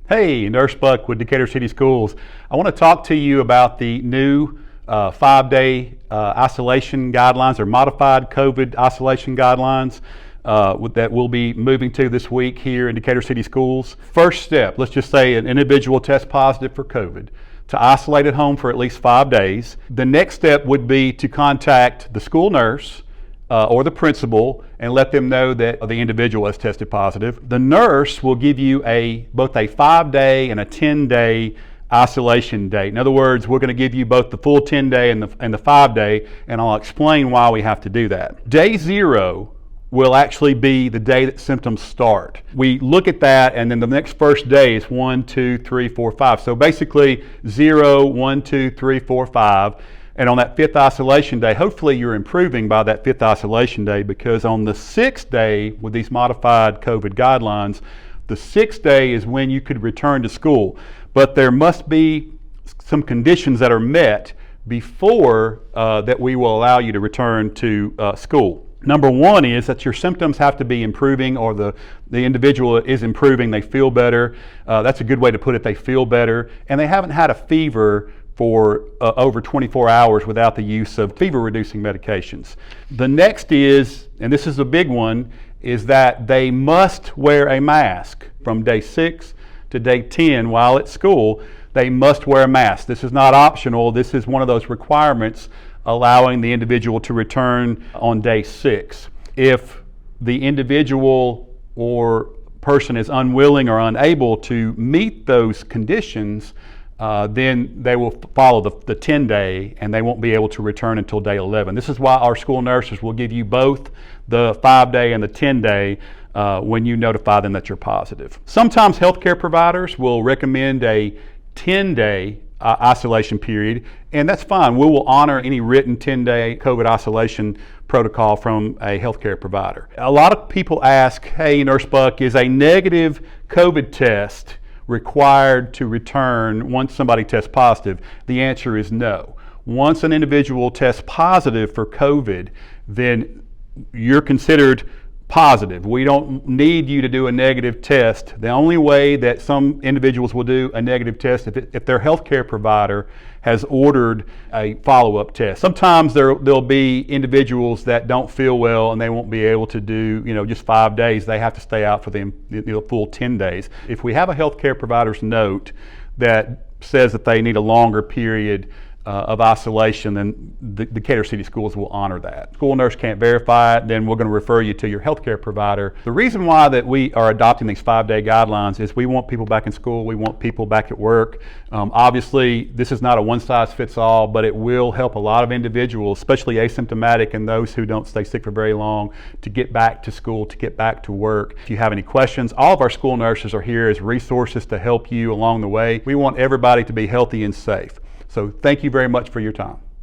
Hey, Nurse Buck with Decatur City Schools. I want to talk to you about the new 5-day isolation guidelines or modified COVID isolation guidelines that we'll be moving to this week here in Decatur City Schools. First step, let's just say an individual tests positive for COVID, to isolate at home for at least 5 days. The next step would be to contact the school nurse or the principal and let them know that the individual has tested positive. The nurse will give you both a 5-day and a 10-day isolation date. In other words, we're going to give you both the full 10-day and the 5-day, and I'll explain why we have to do that. Day 0 will actually be the day that symptoms start. We look at that, and then the next first day is 1, 2, 3, 4, 5. So basically 0, 1, 2, 3, 4, 5. And on that 5th isolation day, hopefully you're improving by that 5th isolation day, because on the 6th day with these modified COVID guidelines, the 6th day is when you could return to school. But there must be some conditions that are met before that we will allow you to return to school. Number 1 is that your symptoms have to be improving, or the individual is improving, they feel better. That's a good way to put it, they feel better. And they haven't had a fever for over 24 hours without the use of fever-reducing medications. The next is, and this is a big one, is that they must wear a mask from day 6 to day 10 while at school. They must wear a mask. This is not optional. This is one of those requirements allowing the individual to return on day 6. If the individual or person is unwilling or unable to meet those conditions, then they will follow the 10-day, and they won't be able to return until day 11. This is why our school nurses will give you both the 5-day and the 10-day when you notify them that you're positive. Sometimes healthcare providers will recommend a 10-day isolation period, and that's fine. We will honor any written 10-day COVID isolation protocol from a healthcare provider. A lot of people ask, hey, Nurse Buck, is a negative COVID test required to return once somebody tests positive? The answer is no. Once an individual tests positive for COVID, then you're considered positive. We don't need you to do a negative test. The only way that some individuals will do a negative test if their healthcare provider has ordered a follow-up test. Sometimes there'll be individuals that don't feel well and they won't be able to do just 5 days. They have to stay out for the full 10 days. If we have a healthcare provider's note that says that they need a longer period of isolation, then the Decatur City Schools will honor that. School nurse can't verify it, then we're going to refer you to your healthcare provider. The reason why that we are adopting these 5-day guidelines is we want people back in school, we want people back at work. Obviously, this is not a one-size-fits-all, but it will help a lot of individuals, especially asymptomatic and those who don't stay sick for very long, to get back to school, to get back to work. If you have any questions, all of our school nurses are here as resources to help you along the way. We want everybody to be healthy and safe. So thank you very much for your time.